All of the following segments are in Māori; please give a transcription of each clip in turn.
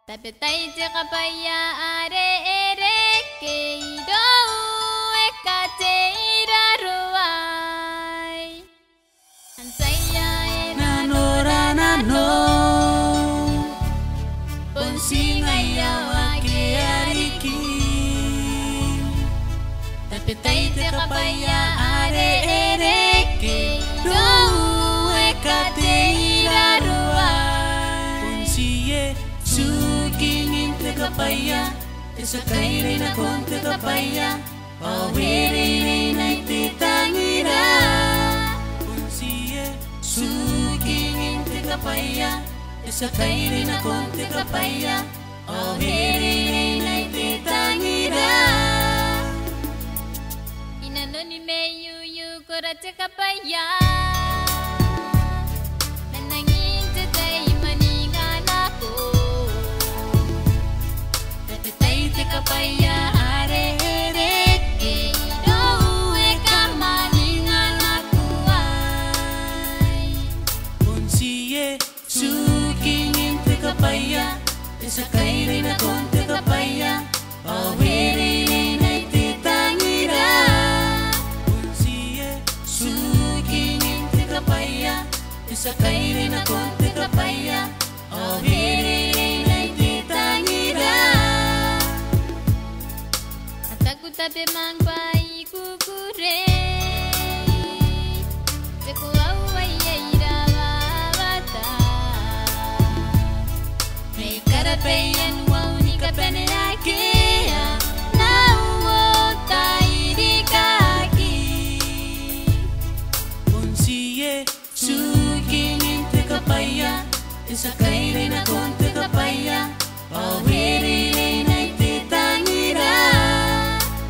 Tapi tai jaka paya are ere keido eka teira ruai. Ansaya Nanora nano ponsinga ya wake ariki. Tapi tai jaka paya are ere keido eka teira ruai. Ponsiye sukingin te kapaya Esa kaire na kon te kapaya Awiri na ititangira Ponsiye sukingin te kapaya Esa kaire na kon te kapaya Awiri na ititangira Inanoni me yu kora te kapaya. Nanangin te tay maningan ako. Tapi tay te kapaya are ere keido eka maningan ako ay. Ponsiye sukingin te kapaya Esa kaire na kon te kapaya Awiri na ititangira Ponsiye sukingin te kapaya Esa kaire na kon te kapaya Awiri na ititangira Ataku tate mang pai kukure. Teku au ai ira wawata. Mei karapeyan wau ni kapene akea. Nau o tairi kaki. Ponsiye sukingin te kapaya Esa kaire na kon te kapaya Awiri na ititangira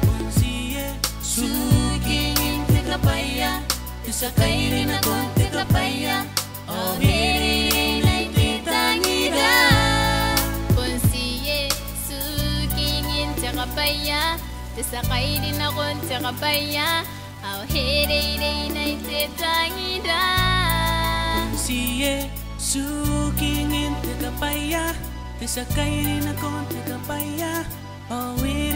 Ponsiye sukingin te kapaya Esa kaire na kon te kapaya Awiri na ititangira Ponsiye sukingin tsakapaya. Tesakay din akong tsakapaya. Au here na itetangira. Ponsiye sukingin te kapaya Esa kaire na kon te kapaya Awiri